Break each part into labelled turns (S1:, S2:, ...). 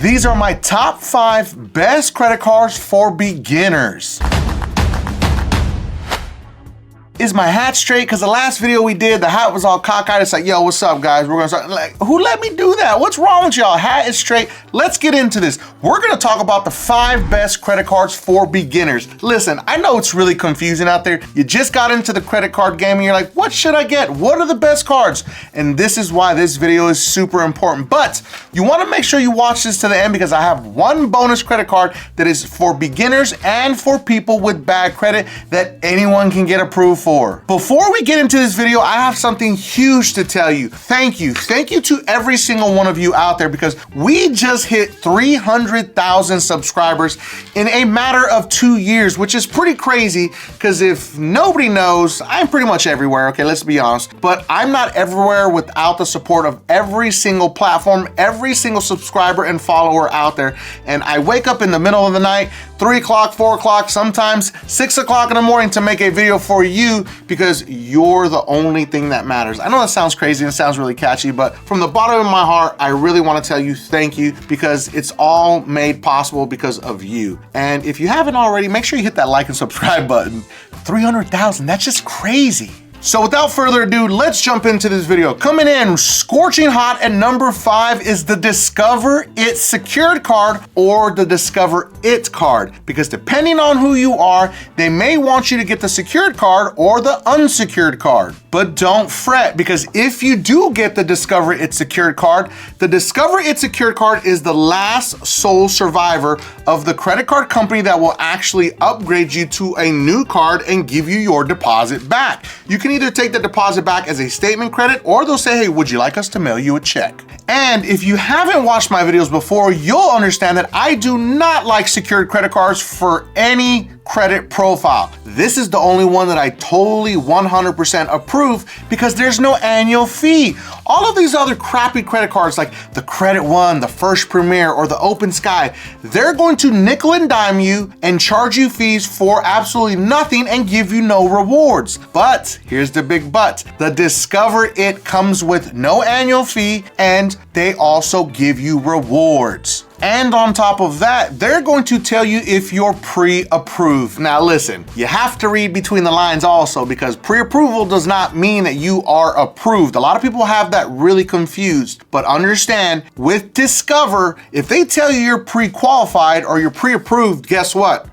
S1: These are my top 5 best credit cards for beginners. Is my hat straight? Because the last video we did, the hat was all cockeyed. It's like, yo, what's up, guys? We're gonna start. Like, who let me do that? What's wrong with y'all? Hat is straight. Let's get into this. We're gonna talk about the 5 best credit cards for beginners. Listen, I know it's really confusing out there. You just got into the credit card game and you're like, what should I get? What are the best cards? And this is why this video is super important. But you wanna make sure you watch this to the end because I have one bonus credit card that is for beginners and for people with bad credit that anyone can get approved for. Before we get into this video, I have something huge to tell you. Thank you. Thank you to every single one of you out there because we just hit 300,000 subscribers in a matter of 2 years, which is pretty crazy because if nobody knows, I'm pretty much everywhere, okay, let's be honest, but I'm not everywhere without the support of every single platform, every single subscriber and follower out there. And I wake up in the middle of the night, 3 o'clock, 4 o'clock, sometimes 6 o'clock in the morning to make a video for you because you're the only thing that matters. I know that sounds crazy and it sounds really catchy, but from the bottom of my heart, I really want to tell you thank you because it's all made possible because of you. And if you haven't already, make sure you hit that like and subscribe button. 300,000, that's just crazy. So without further ado, let's jump into this video. Coming in scorching hot at number 5 is the Discover It secured card or the Discover It card. Because depending on who you are, they may want you to get the secured card or the unsecured card. But don't fret because if you do get the Discover It secured card, the Discover It secured card is the last sole survivor of the credit card company that will actually upgrade you to a new card and give you your deposit back. You can either take the deposit back as a statement credit or they'll say, hey, would you like us to mail you a check? And if you haven't watched my videos before, you'll understand that I do not like secured credit cards for any credit profile. This is the only one that I totally 100% approve because there's no annual fee. All of these other crappy credit cards like the Credit One, the First Premier, or the Open Sky, they're going to nickel and dime you and charge you fees for absolutely nothing and give you no rewards. But here's the big but. The Discover It comes with no annual fee and they also give you rewards. And on top of that, they're going to tell you if you're pre-approved. Now listen, you have to read between the lines also because pre-approval does not mean that you are approved. A lot of people have that really confused, but understand with Discover, if they tell you you're pre-qualified or you're pre-approved, guess what?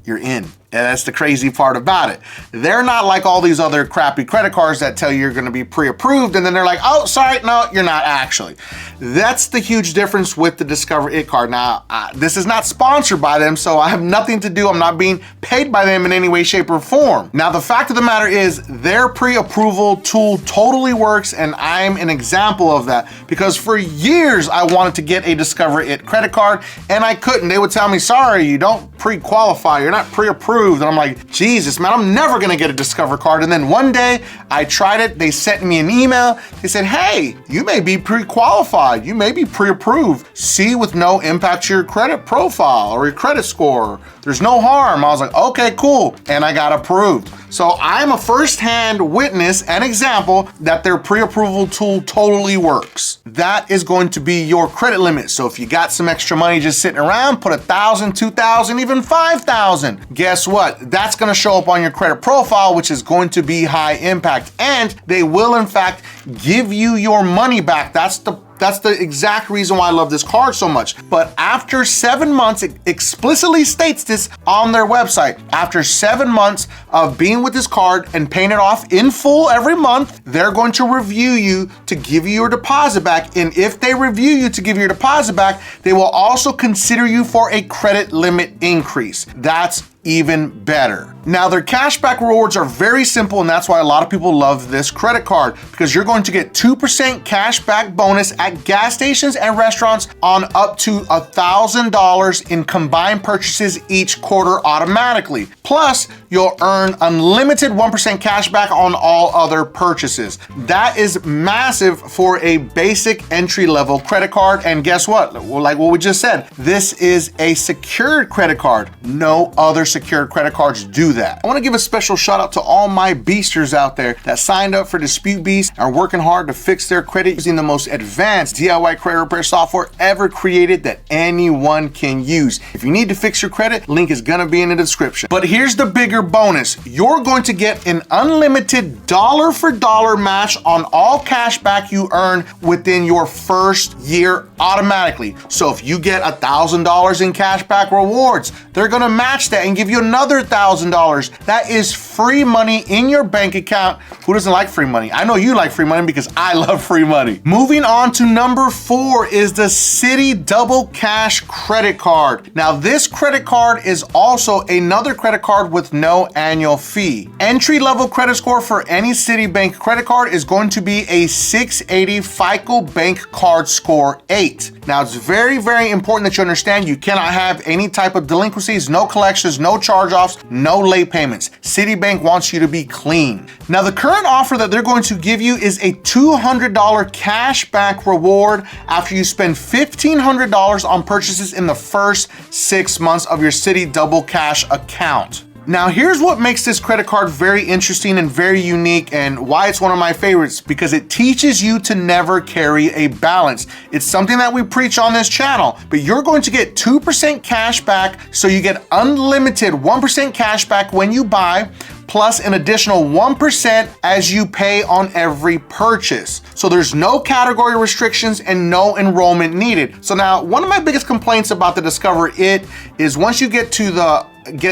S1: You're in. And that's the crazy part about it. They're not like all these other crappy credit cards that tell you you're gonna be pre-approved and then they're like, oh, sorry, no, you're not actually. That's the huge difference with the Discover It card. Now, this is not sponsored by them, so I have nothing to do. I'm not being paid by them in any way, shape, or form. Now, the fact of the matter is their pre-approval tool totally works and I'm an example of that because for years I wanted to get a Discover It credit card and I couldn't. They would tell me, sorry, you don't pre-qualify, you're not pre-approved. And I'm like, Jesus, man, I'm never gonna get a Discover card. And then one day I tried it, they sent me an email. They said, hey, you may be pre-qualified, you may be pre-approved. See with no impact to your credit profile or your credit score. There's no harm. I was like, okay, cool. And I got approved. So I'm a first-hand witness and example that their pre-approval tool totally works. That is going to be your credit limit. So if you got some extra money just sitting around, put 1,000, 2,000, even 5,000. Guess what? That's gonna show up on your credit profile, which is going to be high impact. And they will in fact give you your money back. That's the exact reason why I love this card so much. But after 7 months, it explicitly states this on their website. After 7 months of being with this card and paying it off in full every month, they're going to review you to give you your deposit back. And if they review you to give you your deposit back, they will also consider you for a credit limit increase. That's even better. Now, their cashback rewards are very simple, and that's why a lot of people love this credit card because you're going to get 2% cashback bonus at gas stations and restaurants on up to $1,000 in combined purchases each quarter automatically. Plus, you'll earn unlimited 1% cash back on all other purchases. That is massive for a basic entry-level credit card. And guess what? Well, like what we just said, this is a secured credit card. No other secured credit cards do that. I want to give a special shout out to all my beasters out there that signed up for Dispute Beast and are working hard to fix their credit using the most advanced DIY credit repair software ever created that anyone can use. If you need to fix your credit, link is gonna be in the description. But here's the bigger bonus. You're going to get an unlimited dollar for dollar match on all cash back you earn within your first year automatically. So if you get $1,000 in cash back rewards, they're gonna match that and give you another $1,000. That is free money in your bank account. Who doesn't like free money? I know you like free money because I love free money. Moving on to number 4 is the Citi Double Cash credit card. Now this credit card is also another credit card with no annual fee. Entry level credit score for any Citibank credit card is going to be a 680 FICO Bank Card Score 8. Now it's very, very important that you understand you cannot have any type of delinquencies, no collections, no charge-offs, no late payments. Citibank wants you to be clean. Now the current offer that they're going to give you is a $200 cash back reward after you spend $1,500 on purchases in the first 6 months of your Citi Double Cash account. Now here's what makes this credit card very interesting and very unique and why it's one of my favorites, because it teaches you to never carry a balance. It's something that we preach on this channel, but you're going to get 2% cash back, so you get unlimited 1% cash back when you buy, plus an additional 1% as you pay on every purchase. So there's no category restrictions and no enrollment needed. So now one of my biggest complaints about the Discover It is once you get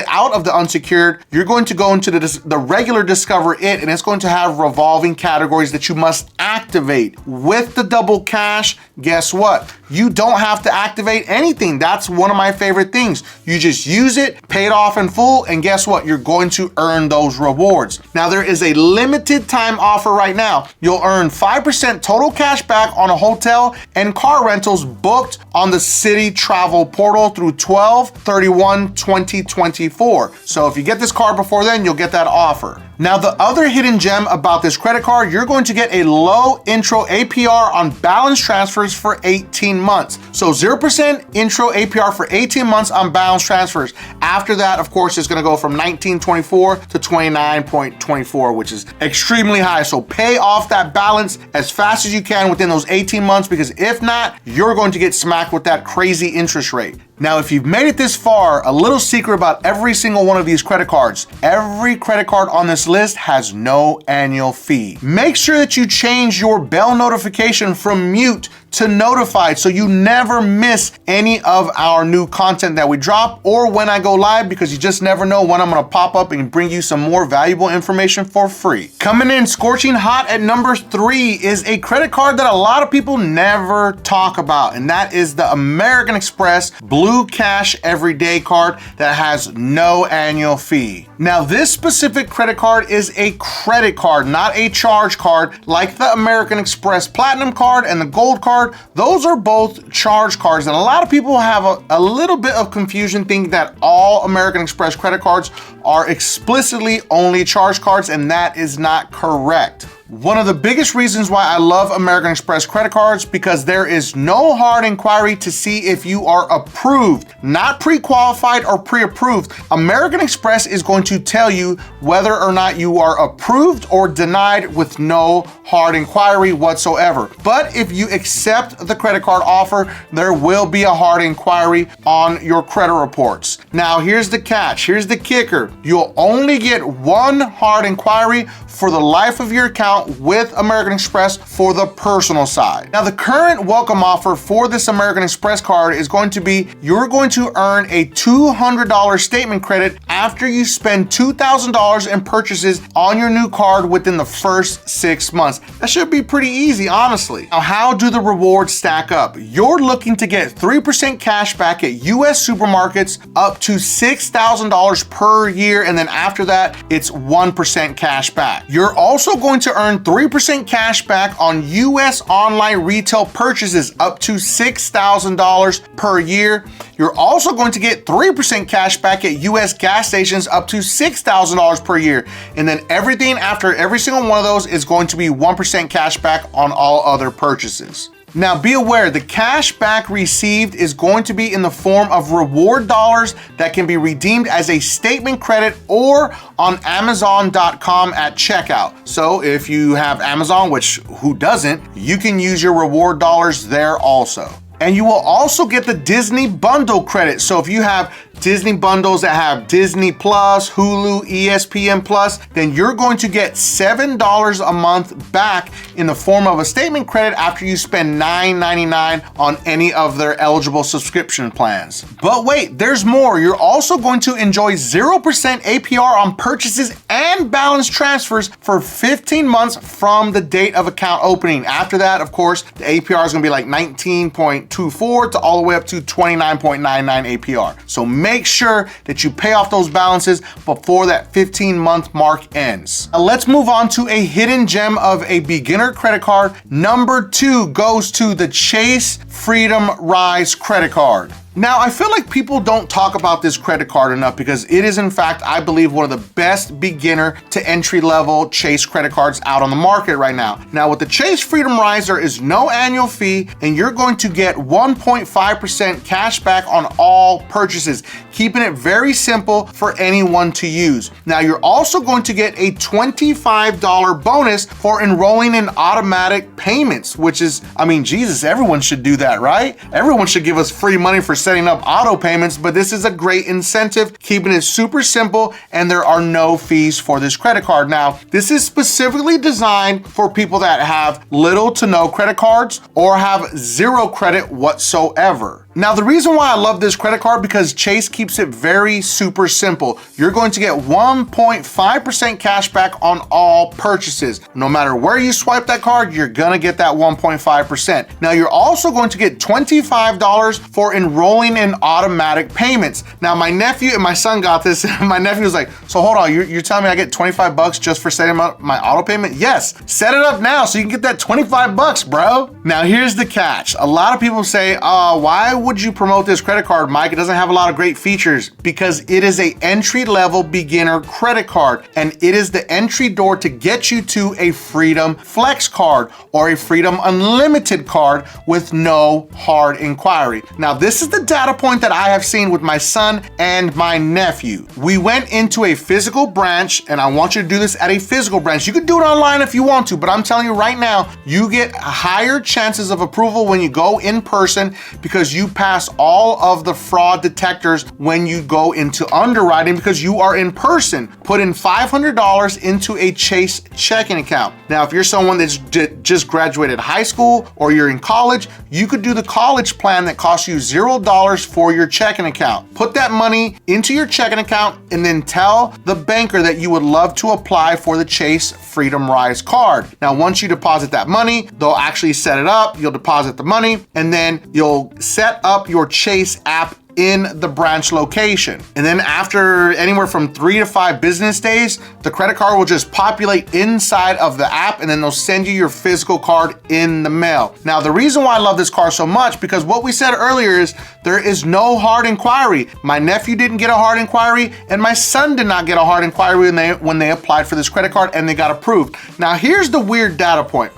S1: out of the unsecured, you're going to go into the regular Discover It, and it's going to have revolving categories that you must activate. With the double cash, guess what? You don't have to activate anything. That's one of my favorite things. You just use it, pay it off in full, and guess what? You're going to earn those rewards. Now there is a limited time offer right now. You'll earn 5% total cash back on a hotel and car rentals booked on the Citi Travel Portal through 12/31/2024. So if you get this card before then, you'll get that offer. Now the other hidden gem about this credit card, you're going to get a low intro APR on balance transfers for 18 months. So 0% intro APR for 18 months on balance transfers. After that, of course, it's gonna go from 19.24 to 29.24, which is extremely high. So pay off that balance as fast as you can within those 18 months, because if not, you're going to get smacked with that crazy interest rate. Now, if you've made it this far, a little secret about every single one of these credit cards. Every credit card on this list has no annual fee. Make sure that you change your bell notification from mute to notified so you never miss any of our new content that we drop or when I go live, because you just never know when I'm gonna pop up and bring you some more valuable information for free. Coming in scorching hot at number 3 is a credit card that a lot of people never talk about, and that is the American Express Blue Cash Everyday card that has no annual fee. Now this specific credit card is a credit card, not a charge card like the American Express Platinum card and the Gold card. Those are both charge cards, and a lot of people have a little bit of confusion thinking that all American Express credit cards are explicitly only charge cards, and that is not correct. One of the biggest reasons why I love American Express credit cards, because there is no hard inquiry to see if you are approved, not pre-qualified or pre-approved. American Express is going to tell you whether or not you are approved or denied with no hard inquiry whatsoever. But if you accept the credit card offer, there will be a hard inquiry on your credit reports. Now here's the catch, here's the kicker. You'll only get one hard inquiry for the life of your account with American Express for the personal side. Now the current welcome offer for this American Express card is going to be, you're going to earn a $200 statement credit after you spend $2,000 in purchases on your new card within the first 6 months. That should be pretty easy, honestly. Now how do the rewards stack up? You're looking to get 3% cash back at US supermarkets up to $6,000 per year, and then after that it's 1% cash back. You're also going to earn 3% cash back on US online retail purchases up to $6,000 per year. You're also going to get 3% cash back at US gas gas stations up to $6,000 per year. And then everything after every single one of those is going to be 1% cash back on all other purchases. Now be aware, the cash back received is going to be in the form of reward dollars that can be redeemed as a statement credit or on Amazon.com at checkout. So if you have Amazon, which who doesn't, you can use your reward dollars there also. And you will also get the Disney bundle credit. So if you have Disney bundles that have Disney Plus, Hulu, ESPN Plus, then you're going to get $7 a month back in the form of a statement credit after you spend $9.99 on any of their eligible subscription plans. But wait, there's more. You're also going to enjoy 0% APR on purchases and balance transfers for 15 months from the date of account opening. After that, of course, the APR is going to be like 19.24 to all the way up to 29.99 APR. So make sure that you pay off those balances before that 15-month mark ends. Now let's move on to a hidden gem of a beginner credit card. Number 2 goes to the Chase Freedom Rise credit card. Now, I feel like people don't talk about this credit card enough because it is, in fact, I believe, one of the best beginner to entry-level Chase credit cards out on the market right now. Now, with the Chase Freedom Rise, there is no annual fee, and you're going to get 1.5% cash back on all purchases, keeping it very simple for anyone to use. Now, you're also going to get a $25 bonus for enrolling in automatic payments, which is, I mean, Jesus, everyone should do that, right? Everyone should give us free money for setting up auto payments, but this is a great incentive, keeping it super simple, and there are no fees for this credit card. Now, this is specifically designed for people that have little to no credit cards or have zero credit whatsoever. Now, the reason why I love this credit card because Chase keeps it very super simple. You're going to get 1.5% cash back on all purchases. No matter where you swipe that card, you're gonna get that 1.5%. Now, you're also going to get $25 for enrolling in automatic payments. Now, my nephew and my son got this, and my nephew was like, so hold on, you're telling me I get 25 bucks just for setting up my auto payment? Yes, set it up now so you can get that 25 bucks, bro. Now, here's the catch. A lot of people say, why would you promote this credit card, Mike? It doesn't have a lot of great features. Because it is a entry-level beginner credit card, and it is the entry door to get you to a Freedom Flex card or a Freedom Unlimited card with no hard inquiry. Now, this is the data point that I have seen with my son and my nephew. We went into a physical branch, and I want you to do this at a physical branch. You could do it online if you want to, but I'm telling you right now, you get higher chances of approval when you go in person because you pass all of the fraud detectors when you go into underwriting because you are in person. Put in $500 into a Chase checking account. Now, if you're someone that's just graduated high school or you're in college, you could do the college plan that costs you $0 for your checking account. Put that money into your checking account and then tell the banker that you would love to apply for the Chase Freedom Rise card. Now, once you deposit that money, they'll actually set it up. You'll deposit the money and then you'll set up your Chase app in the branch location. And then after anywhere from 3 to 5 business days, the credit card will just populate inside of the app and then they'll send you your physical card in the mail. Now, the reason why I love this card so much, because what we said earlier is there is no hard inquiry. My nephew didn't get a hard inquiry and my son did not get a hard inquiry when they applied for this credit card and they got approved. Now, here's the weird data point.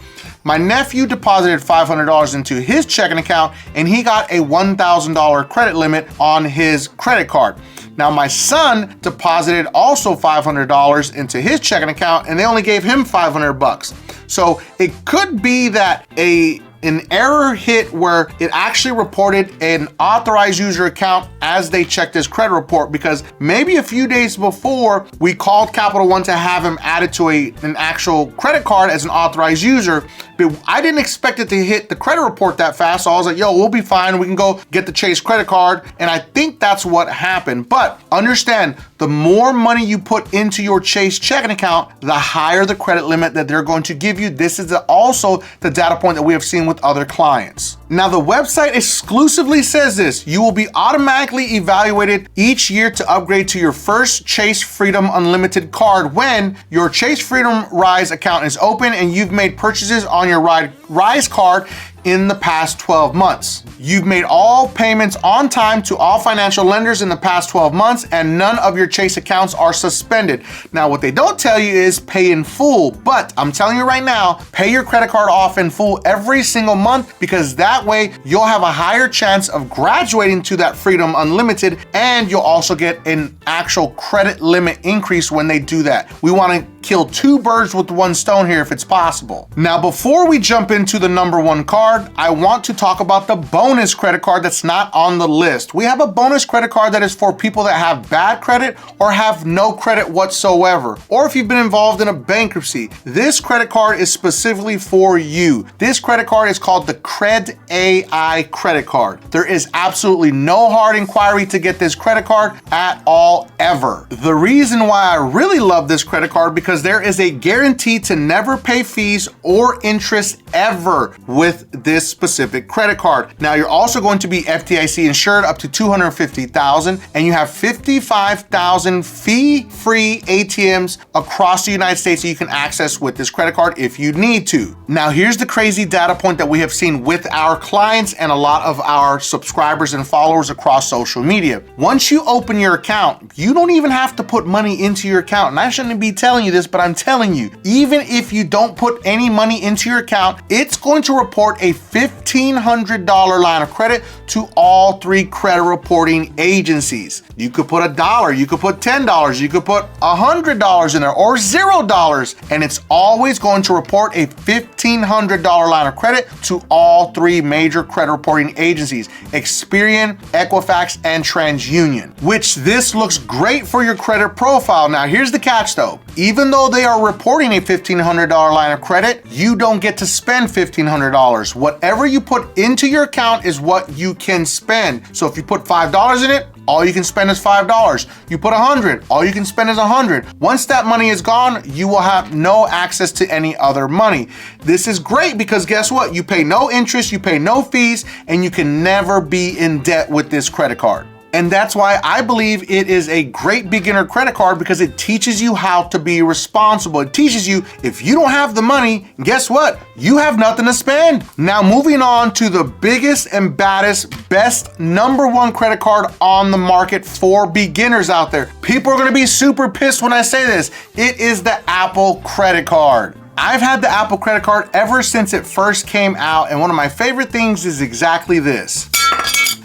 S1: My nephew deposited $500 into his checking account and he got a $1,000 credit limit on his credit card. Now, my son deposited also $500 into his checking account and they only gave him 500 bucks. So it could be that an error hit where it actually reported an authorized user account as they checked his credit report, because maybe a few days before we called Capital One to have him added to an actual credit card as an authorized user, but I didn't expect it to hit the credit report that fast. So I was like, yo, we'll be fine. We can go get the Chase credit card. And I think that's what happened. But understand, the more money you put into your Chase checking account, the higher the credit limit that they're going to give you. This is also the data point that we have seen with other clients. Now, the website exclusively says this: you will be automatically evaluated each year to upgrade to your first Chase Freedom Unlimited card when your Chase Freedom Rise account is open and you've made purchases on your Rise card in the past 12 months. You've made all payments on time to all financial lenders in the past 12 months, and none of your Chase accounts are suspended. Now, what they don't tell you is pay in full, but I'm telling you right now, pay your credit card off in full every single month, because that way you'll have a higher chance of graduating to that Freedom Unlimited, and you'll also get an actual credit limit increase when they do that. We want to kill two birds with one stone here if it's possible. Now, before we jump into the number one card, I want to talk about the bonus credit card that's not on the list. We have a bonus credit card that is for people that have bad credit or have no credit whatsoever, or if you've been involved in a bankruptcy. This credit card is specifically for you. This credit card is called the Cred AI credit card. There is absolutely no hard inquiry to get this credit card at all, ever. The reason why I really love this credit card because there is a guarantee to never pay fees or interest ever with this specific credit card. Now, you're also going to be FDIC insured up to $250,000, and you have 55,000 fee-free ATMs across the United States that you can access with this credit card if you need to. Now, here's the crazy data point that we have seen with our clients and a lot of our subscribers and followers across social media. Once you open your account, you don't even have to put money into your account. And I shouldn't be telling you this, but I'm telling you, even if you don't put any money into your account, it's going to report a $1,500 line of credit to all three credit reporting agencies. You could put $1, you could put $10, you could put $100 in there, or $0, and it's always going to report a $1,500 line of credit to all three major credit reporting agencies: Experian, Equifax, and TransUnion, which this looks great for your credit profile. Now, here's the catch though. Even though they are reporting a $1,500 line of credit, you don't get to spend $1,500. Whatever you put into your account is what you can spend. So if you put $5 in it, all you can spend is $5. You put $100, all you can spend is $100. Once that money is gone, you will have no access to any other money. This is great because guess what? You pay no interest, you pay no fees, and you can never be in debt with this credit card. And that's why I believe it is a great beginner credit card, because it teaches you how to be responsible. It teaches you if you don't have the money, guess what? You have nothing to spend. Now, moving on to the biggest and baddest, best number one credit card on the market for beginners out there. People are gonna be super pissed when I say this. It is the Apple credit card. I've had the Apple credit card ever since it first came out, and one of my favorite things is exactly this.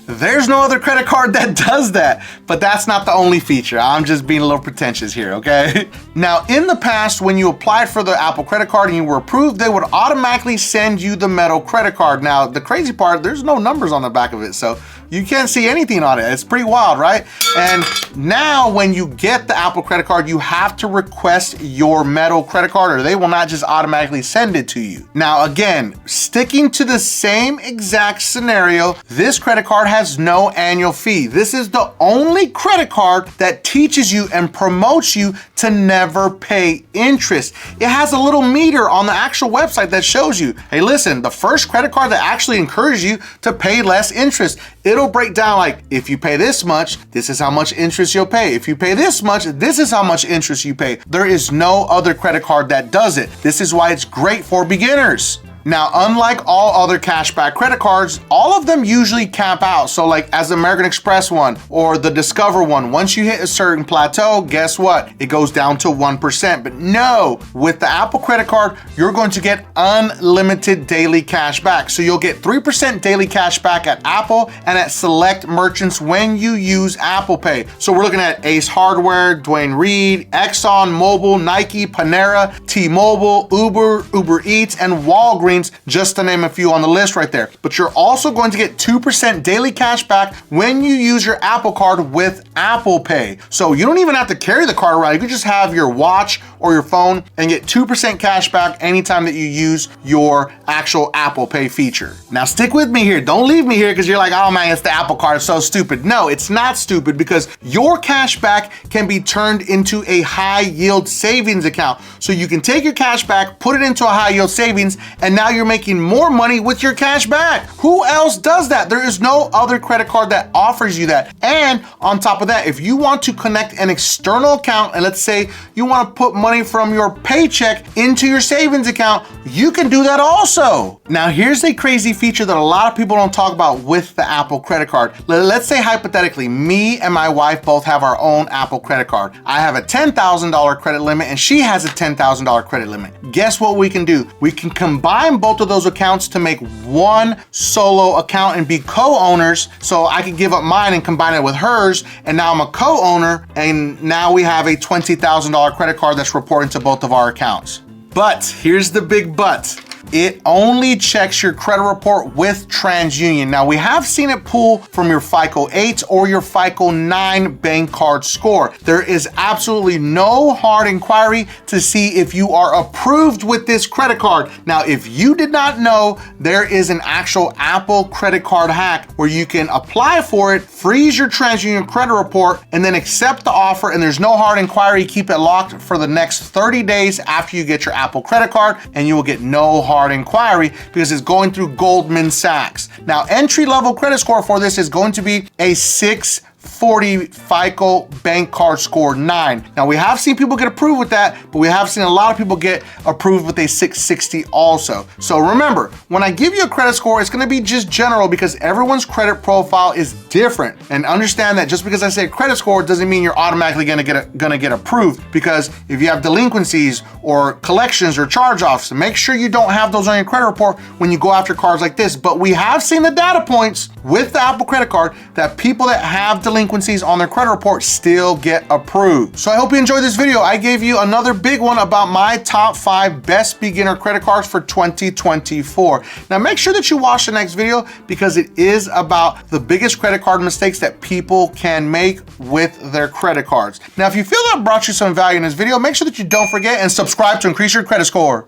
S1: There's no other credit card that does that, but that's not the only feature. I'm just being a little pretentious here, okay? Now, in the past, when you applied for the Apple credit card and you were approved, they would automatically send you the metal credit card. Now, the crazy part, there's no numbers on the back of it, so you can't see anything on it. It's pretty wild, right? And now when you get the Apple credit card, you have to request your metal credit card, or they will not just automatically send it to you. Now, again, sticking to the same exact scenario, this credit card has no annual fee. This is the only credit card that teaches you and promotes you to never pay interest. It has a little meter on the actual website that shows you, hey, listen, the first credit card that actually encourages you to pay less interest. It'll break down like, if you pay this much, this is how much interest you'll pay. If you pay this much, this is how much interest you pay. There is no other credit card that does it. This is why it's great for beginners. Now, unlike all other cashback credit cards, all of them usually cap out. So like as the American Express one or the Discover one, once you hit a certain plateau, guess what? It goes down to 1%. But no, with the Apple credit card, you're going to get unlimited daily cash back. So you'll get 3% daily cash back at Apple and at select merchants when you use Apple Pay. So we're looking at Ace Hardware, Dwayne Reed, Exxon Mobil, Nike, Panera, T-Mobile, Uber Eats, and Walgreens, just to name a few on the list right there. But you're also going to get 2% daily cash back when you use your Apple card with Apple Pay. So you don't even have to carry the card around. You can just have your watch or your phone and get 2% cash back anytime that you use your actual Apple Pay feature. Now stick with me here. Don't leave me here because you're like, oh man, it's the Apple card, it's so stupid. No, it's not stupid, because your cash back can be turned into a high yield savings account. So you can take your cash back, put it into a high yield savings, and now you're making more money with your cash back. Who else does that? There is no other credit card that offers you that. And on top of that, if you want to connect an external account, and let's say you want to put money from your paycheck into your savings account, you can do that also. Now here's a crazy feature that a lot of people don't talk about with the Apple credit card. Let's say hypothetically, me and my wife both have our own Apple credit card. I have a $10,000 credit limit and she has a $10,000 credit limit. Guess what we can do? We can combine both of those accounts to make one solo account and be co-owners. So I can give up mine and combine it with hers, and now I'm a co-owner, and now we have a $20,000 credit card that's reporting to both of our accounts. But here's the big but. It only checks your credit report with TransUnion. Now, we have seen it pull from your FICO 8 or your FICO 9 bank card score. There is absolutely no hard inquiry to see if you are approved with this credit card. Now, if you did not know, there is an actual Apple credit card hack where you can apply for it, freeze your TransUnion credit report, and then accept the offer, and there's no hard inquiry. Keep it locked for the next 30 days after you get your Apple credit card, and you will get no hard inquiry because it's going through Goldman Sachs. Now, entry-level credit score for this is going to be a 640 FICO bank card score 9. Now, we have seen people get approved with that, but we have seen a lot of people get approved with a 660 also. So remember, when I give you a credit score, it's gonna be just general because everyone's credit profile is different. And understand that just because I say credit score doesn't mean you're automatically gonna get approved, because if you have delinquencies or collections or charge-offs, make sure you don't have those on your credit report when you go after cards like this. But we have seen the data points with the Apple credit card that people that have delinquencies on their credit report still get approved. So I hope you enjoyed this video. I gave you another big one about my top 5 best beginner credit cards for 2024. Now make sure that you watch the next video because it is about the biggest credit card mistakes that people can make with their credit cards. Now, if you feel that brought you some value in this video, make sure that you don't forget and subscribe to increase your credit score.